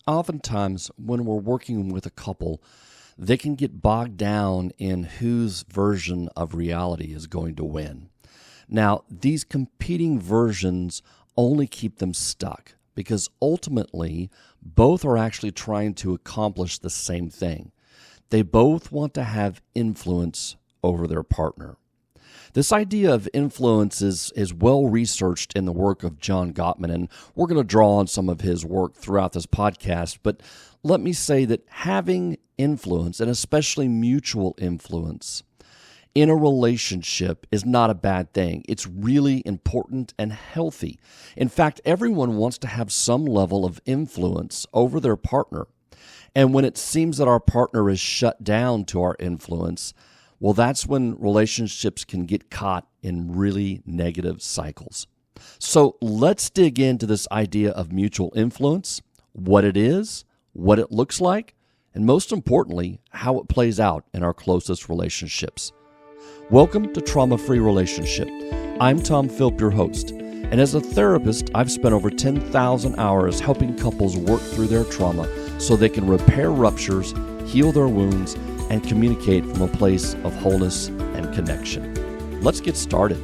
oftentimes when we're working with a couple, they can get bogged down in whose version of reality is going to win. Now, these competing versions only keep them stuck because ultimately both are actually trying to accomplish the same thing. They both want to have influence over their partner. This idea of influence is well researched in the work of John Gottman, and we're going to draw on some of his work throughout this podcast. But let me say that having influence, and especially mutual influence, in a relationship is not a bad thing. It's really important and healthy. In fact, everyone wants to have some level of influence over their partner. And when it seems that our partner is shut down to our influence, well, that's when relationships can get caught in really negative cycles. So let's dig into this idea of mutual influence, what it is, what it looks like, and most importantly, how it plays out in our closest relationships. Welcome to Trauma-Free Relationship. I'm Tom Philp, your host, and as a therapist, I've spent over 10,000 hours helping couples work through their trauma so they can repair ruptures, heal their wounds, and communicate from a place of wholeness and connection. Let's get started.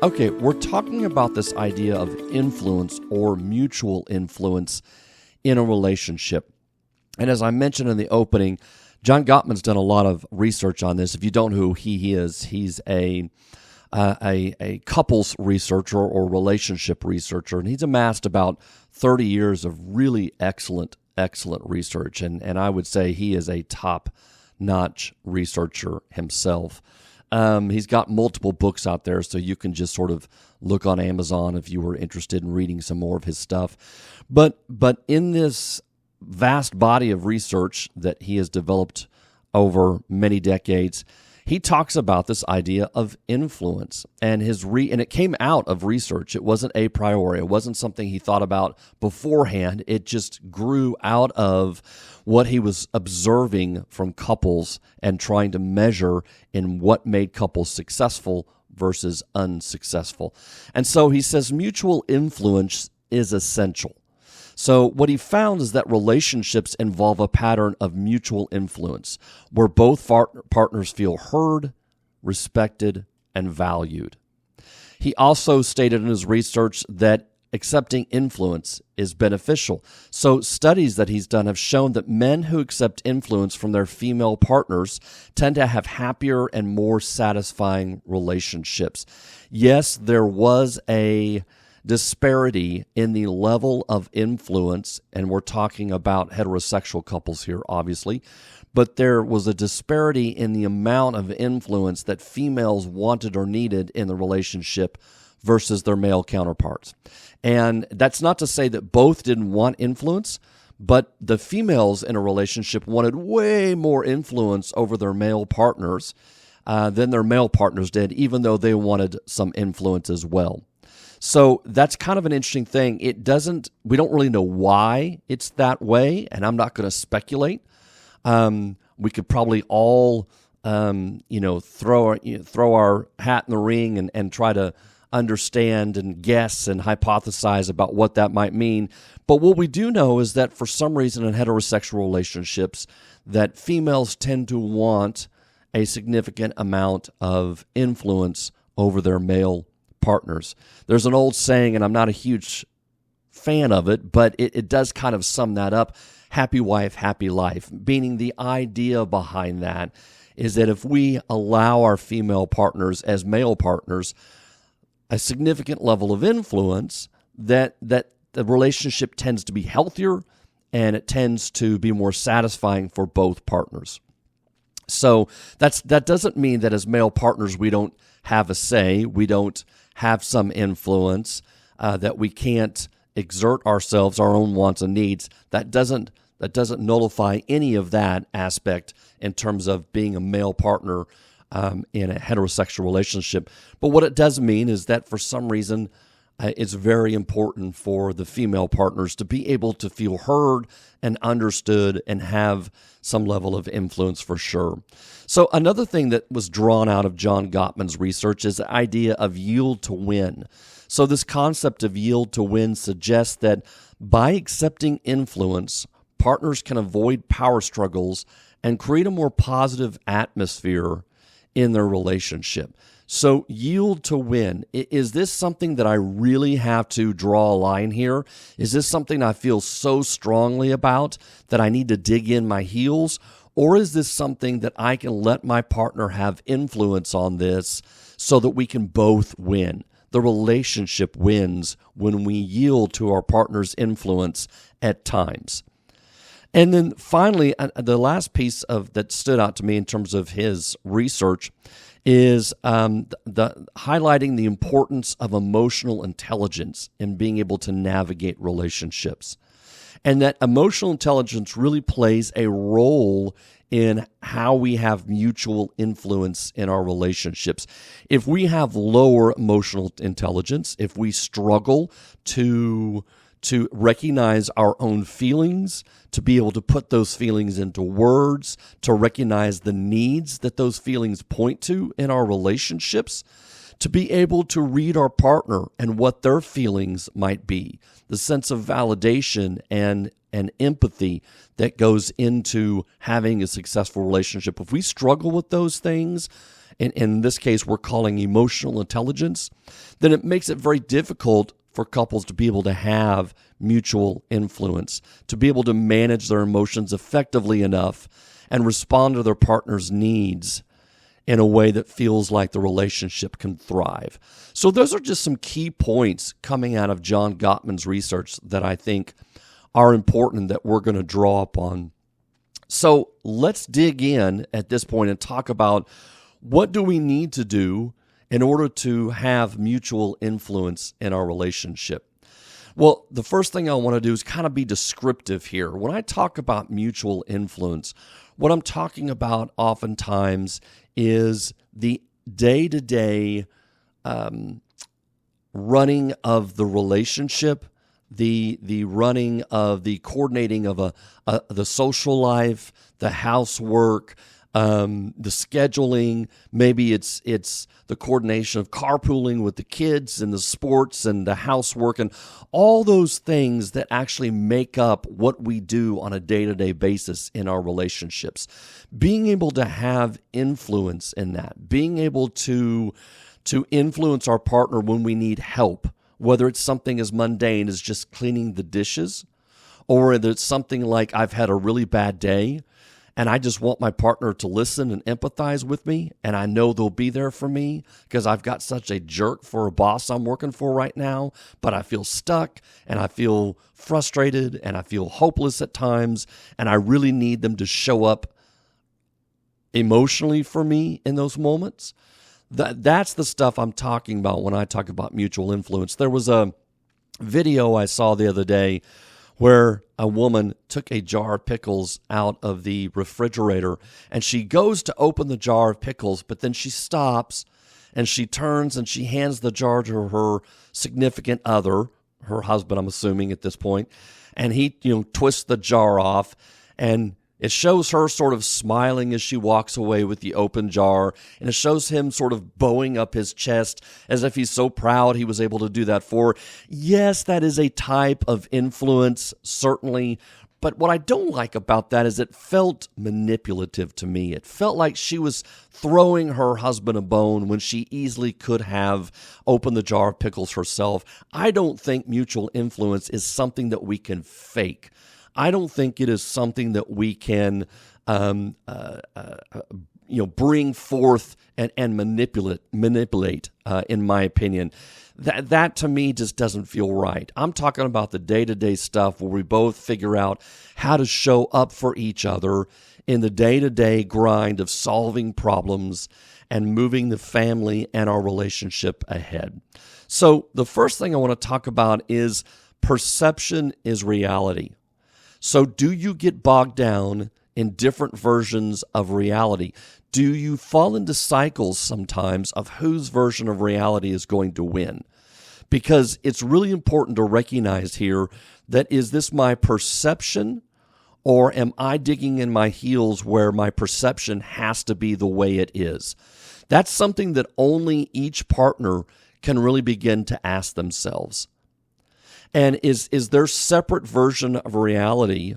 Okay, we're talking about this idea of influence or mutual influence in a relationship. And as I mentioned in the opening, John Gottman's done a lot of research on this. If you don't know who he is, he's a couples researcher or relationship researcher, and he's amassed about 30 years of really excellent research, and I would say he is a top-notch researcher himself. He's got multiple books out there, so you can just sort of look on Amazon if you were interested in reading some more of his stuff. But in this vast body of research that he has developed over many decades, he talks about this idea of influence, and and it came out of research. It wasn't a priori. It wasn't something he thought about beforehand. It just grew out of what he was observing from couples and trying to measure in what made couples successful versus unsuccessful. And so he says mutual influence is essential. So what he found is that relationships involve a pattern of mutual influence where both partners feel heard, respected, and valued. He also stated in his research that accepting influence is beneficial. So studies that he's done have shown that men who accept influence from their female partners tend to have happier and more satisfying relationships. Yes, there was a disparity in the level of influence, and we're talking about heterosexual couples here, obviously, but there was a disparity in the amount of influence that females wanted or needed in the relationship versus their male counterparts. And that's not to say that both didn't want influence, but the females in a relationship wanted way more influence over their male partners than their male partners did, even though they wanted some influence as well. So that's kind of an interesting thing. We don't really know why it's that way, and I'm not going to speculate. We could probably all, throw our hat in the ring and try to understand and guess and hypothesize about what that might mean. But what we do know is that for some reason in heterosexual relationships, that females tend to want a significant amount of influence over their male partners. There's an old saying, and I'm not a huge fan of it, but it does kind of sum that up. Happy wife, happy life. Meaning the idea behind that is that if we allow our female partners as male partners a significant level of influence, that the relationship tends to be healthier and it tends to be more satisfying for both partners. So that doesn't mean that as male partners we don't have a say, we don't have some influence, that we can't exert ourselves, our own wants and needs. That doesn't nullify any of that aspect in terms of being a male partner in a heterosexual relationship. But what it does mean is that for some reason it's very important for the female partners to be able to feel heard and understood and have some level of influence for sure. So another thing that was drawn out of John Gottman's research is the idea of yield to win. So this concept of yield to win suggests that by accepting influence, partners can avoid power struggles and create a more positive atmosphere in their relationship. So yield to win. Is this something that I really have to draw a line here? Is this something I feel so strongly about that I need to dig in my heels? Or is this something that I can let my partner have influence on this so that we can both win? The relationship wins when we yield to our partner's influence at times. And then finally, the last piece that stood out to me in terms of his research is the highlighting the importance of emotional intelligence in being able to navigate relationships. And that emotional intelligence really plays a role in how we have mutual influence in our relationships. If we have lower emotional intelligence, if we struggle to recognize our own feelings, to be able to put those feelings into words, to recognize the needs that those feelings point to in our relationships, to be able to read our partner and what their feelings might be, the sense of validation and empathy that goes into having a successful relationship. If we struggle with those things, and in this case we're calling emotional intelligence, then it makes it very difficult for couples to be able to have mutual influence, to be able to manage their emotions effectively enough and respond to their partner's needs in a way that feels like the relationship can thrive. So those are just some key points coming out of John Gottman's research that I think are important that we're going to draw upon. So let's dig in at this point and talk about what do we need to do in order to have mutual influence in our relationship. Well, the first thing I want to do is kind of be descriptive here. When I talk about mutual influence, what I'm talking about oftentimes is the day-to-day running of the relationship, the running of the coordinating of the social life, the housework, the scheduling. Maybe it's the coordination of carpooling with the kids and the sports and the housework and all those things that actually make up what we do on a day-to-day basis in our relationships. Being able to have influence in that, being able to influence our partner when we need help, whether it's something as mundane as just cleaning the dishes, or whether it's something like I've had a really bad day and I just want my partner to listen and empathize with me, and I know they'll be there for me because I've got such a jerk for a boss I'm working for right now, but I feel stuck and I feel frustrated and I feel hopeless at times, and I really need them to show up emotionally for me in those moments. That's the stuff I'm talking about when I talk about mutual influence. There was a video I saw the other day where a woman took a jar of pickles out of the refrigerator, and she goes to open the jar of pickles, but then she stops and she turns and she hands the jar to her significant other, her husband, I'm assuming at this point, and he twists the jar off, and it shows her sort of smiling as she walks away with the open jar, and it shows him sort of bowing up his chest as if he's so proud he was able to do that for her. Yes, that is a type of influence, certainly, but what I don't like about that is it felt manipulative to me. It felt like she was throwing her husband a bone when she easily could have opened the jar of pickles herself. I don't think mutual influence is something that we can fake. I don't think it is something that we can, bring forth and manipulate. In my opinion, that to me just doesn't feel right. I'm talking about the day-to-day stuff where we both figure out how to show up for each other in the day-to-day grind of solving problems and moving the family and our relationship ahead. So the first thing I want to talk about is perception is reality. So do you get bogged down in different versions of reality? Do you fall into cycles sometimes of whose version of reality is going to win? because it's really important to recognize here that, is this my perception, or am I digging in my heels where my perception has to be the way it is? That's something that only each partner can really begin to ask themselves. And is their separate version of reality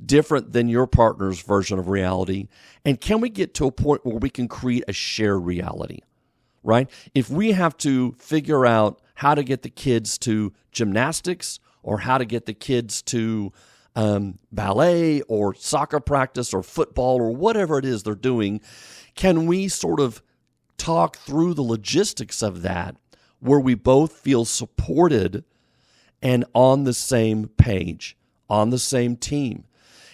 different than your partner's version of reality? And can we get to a point where we can create a shared reality, right? If we have to figure out how to get the kids to gymnastics, or how to get the kids to ballet or soccer practice or football or whatever it is they're doing, can we sort of talk through the logistics of that where we both feel supported and on the same page, on the same team?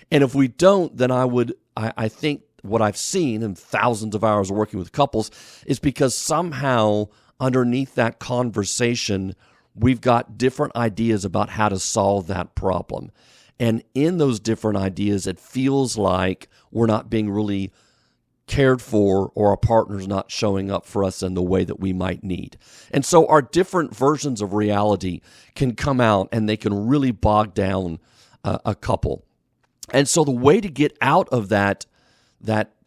And if we don't, then I think what I've seen in thousands of hours of working with couples is because somehow underneath that conversation, we've got different ideas about how to solve that problem. And in those different ideas, it feels like we're not being really cared for, or our partner's not showing up for us in the way that we might need. And so our different versions of reality can come out, and they can really bog down a couple. And so the way to get out of that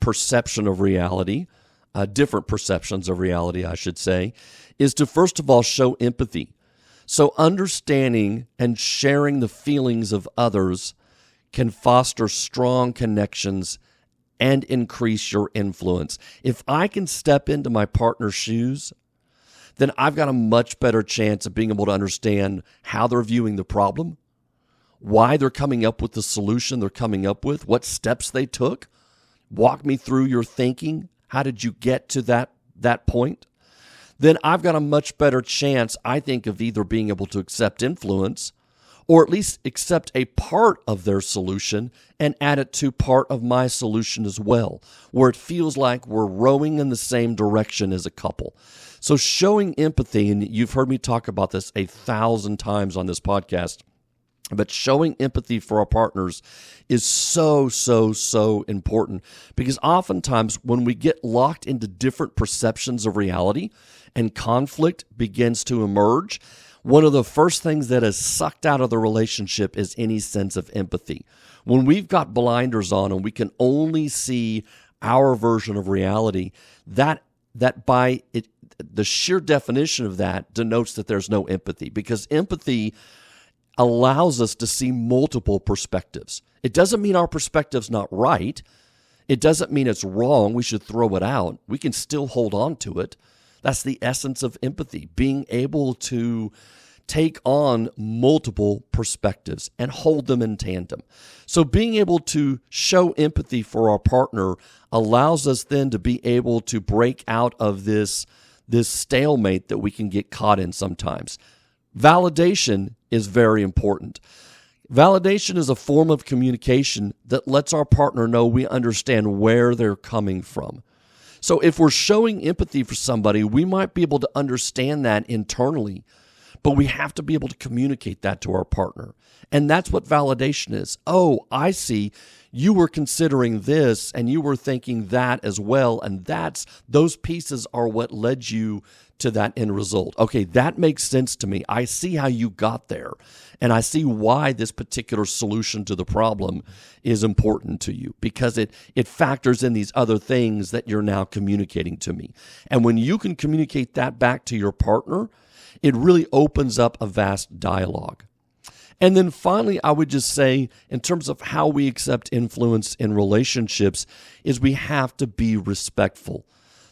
perception of reality, different perceptions of reality, I should say, is to first of all show empathy. So understanding and sharing the feelings of others can foster strong connections and increase your influence. If I can step into my partner's shoes, then I've got a much better chance of being able to understand how they're viewing the problem, why they're coming up with the solution they're coming up with, what steps they took. Walk me through your thinking. How did you get to that point? Then I've got a much better chance, I think, of either being able to accept influence, or at least accept a part of their solution and add it to part of my solution as well, where it feels like we're rowing in the same direction as a couple. So showing empathy, and you've heard me talk about this 1,000 times on this podcast, but showing empathy for our partners is so, so, so important, because oftentimes when we get locked into different perceptions of reality and conflict begins to emerge, one of the first things that is sucked out of the relationship is any sense of empathy. When we've got blinders on and we can only see our version of reality, that by it, the sheer definition of that denotes that there's no empathy, because empathy allows us to see multiple perspectives. It doesn't mean our perspective's not right. It doesn't mean it's wrong. We should throw it out. We can still hold on to it. That's the essence of empathy, being able to take on multiple perspectives and hold them in tandem. So being able to show empathy for our partner allows us then to be able to break out of this stalemate that we can get caught in sometimes. Validation is very important. Validation is a form of communication that lets our partner know we understand where they're coming from. So if we're showing empathy for somebody, we might be able to understand that internally, but we have to be able to communicate that to our partner. And that's what validation is. Oh, I see. You were considering this and you were thinking that as well. And those pieces are what led you to that end result. Okay, that makes sense to me. I see how you got there. And I see why this particular solution to the problem is important to you, because it factors in these other things that you're now communicating to me. And when you can communicate that back to your partner, it really opens up a vast dialogue. And then finally, I would just say, in terms of how we accept influence in relationships, is we have to be respectful.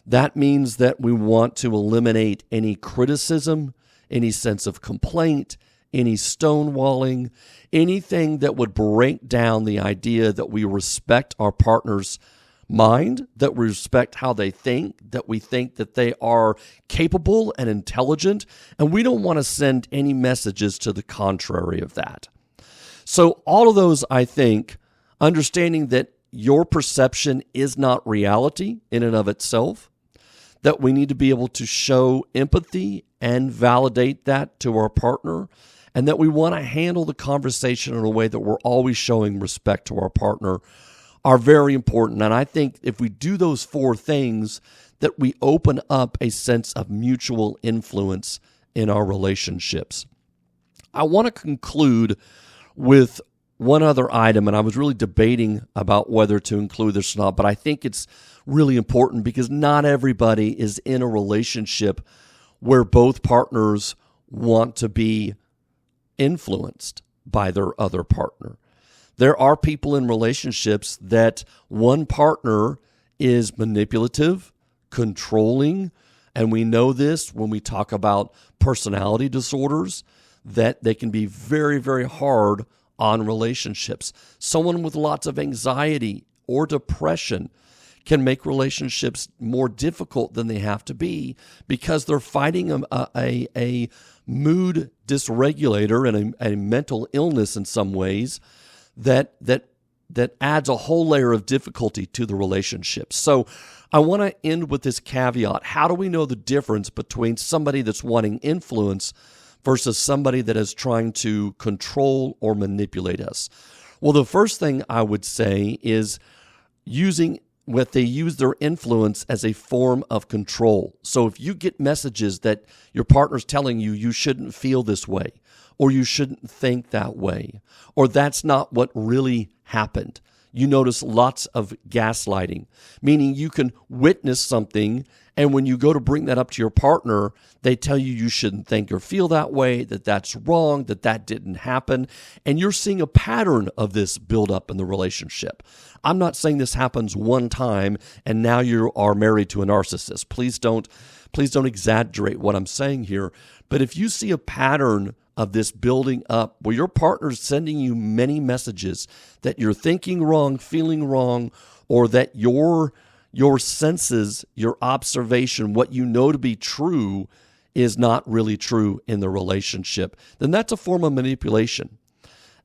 That means that we want to eliminate any criticism, any sense of complaint, any stonewalling, anything that would break down the idea that we respect our partner's mind, that we respect how they think, that we think that they are capable and intelligent, and we don't want to send any messages to the contrary of that. So all of those, I think, understanding that your perception is not reality in and of itself, that we need to be able to show empathy and validate that to our partner, and that we want to handle the conversation in a way that we're always showing respect to our partner, are very important. And I think if we do those four things, that we open up a sense of mutual influence in our relationships. I want to conclude with one other item, and I was really debating about whether to include this or not, but I think it's really important because not everybody is in a relationship where both partners want to be influenced by their other partner. There are people in relationships that one partner is manipulative, controlling, and we know this when we talk about personality disorders, that they can be very, very hard on relationships. Someone with lots of anxiety or depression can make relationships more difficult than they have to be because they're fighting a mood dysregulator and a mental illness in some ways that adds a whole layer of difficulty to the relationship. So I want to end with this caveat. How do we know the difference between somebody that's wanting influence versus somebody that is trying to control or manipulate us? Well, the first thing I would say is they use their influence as a form of control. So if you get messages that your partner's telling you shouldn't feel this way, or you shouldn't think that way, or that's not what really happened, you notice lots of gaslighting, meaning you can witness something, and when you go to bring that up to your partner, they tell you shouldn't think or feel that way, that that's wrong, that didn't happen, and you're seeing a pattern of this build up in the relationship. I'm not saying this happens one time and now you are married to a narcissist. Please don't exaggerate what I'm saying here. But if you see a pattern of this building up where your partner's sending you many messages that you're thinking wrong, feeling wrong, or that your senses, your observation, what you know to be true is not really true in the relationship, then that's a form of manipulation.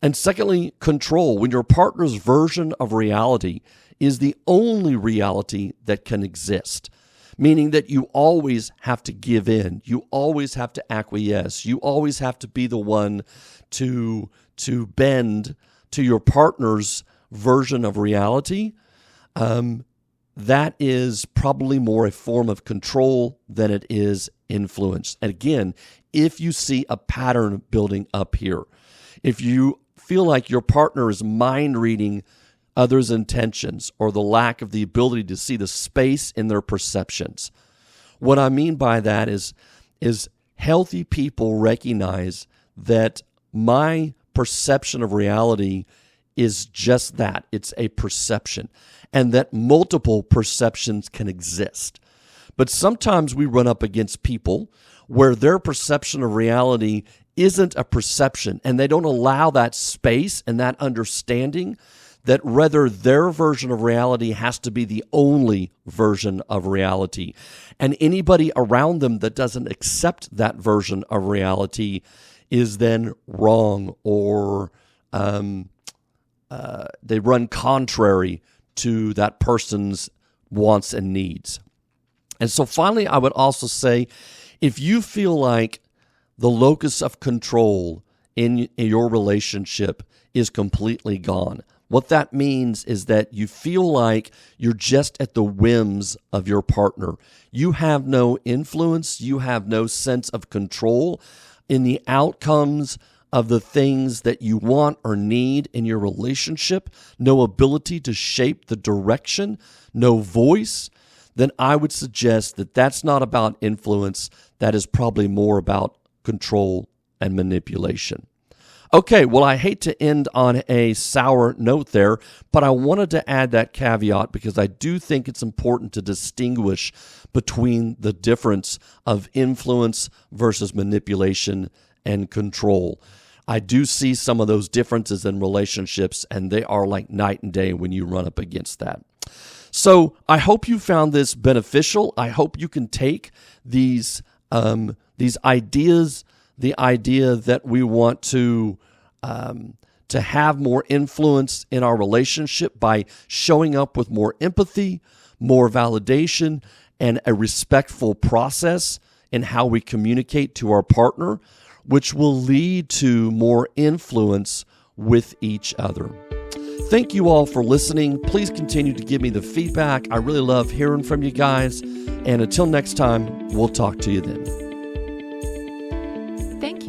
And secondly, control. When your partner's version of reality is the only reality that can exist, meaning that you always have to give in, you always have to acquiesce, you always have to be the one to bend to your partner's version of reality, that is probably more a form of control than it is influence. And again, if you see a pattern building up here, if you feel like your partner is mind reading others' intentions or the lack of the ability to see the space in their perceptions. What I mean by that is healthy people recognize that my perception of reality is just that. It's a perception, and that multiple perceptions can exist. But sometimes we run up against people where their perception of reality isn't a perception, and they don't allow that space and that understanding that rather their version of reality has to be the only version of reality. And anybody around them that doesn't accept that version of reality is then wrong, or they run contrary to that person's wants and needs. And so finally, I would also say, if you feel like the locus of control in your relationship is completely gone, what that means is that you feel like you're just at the whims of your partner. You have no influence, you have no sense of control in the outcomes of the things that you want or need in your relationship, no ability to shape the direction, no voice, then I would suggest that that's not about influence. That is probably more about control and manipulation. Okay, well, I hate to end on a sour note there, but I wanted to add that caveat because I do think it's important to distinguish between the difference of influence versus manipulation and control. I do see some of those differences in relationships, and they are like night and day when you run up against that. So I hope you found this beneficial. I hope you can take these ideas, the idea that we want to have more influence in our relationship by showing up with more empathy, more validation, and a respectful process in how we communicate to our partner, which will lead to more influence with each other. Thank you all for listening. Please continue to give me the feedback. I really love hearing from you guys. And until next time, we'll talk to you then.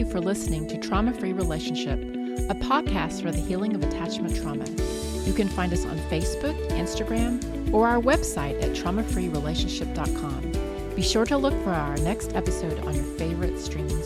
you for listening to Trauma Free Relationship, a podcast for the healing of attachment trauma. You can find us on Facebook, Instagram, or our website at traumafreerelationship.com. Be sure to look for our next episode on your favorite streaming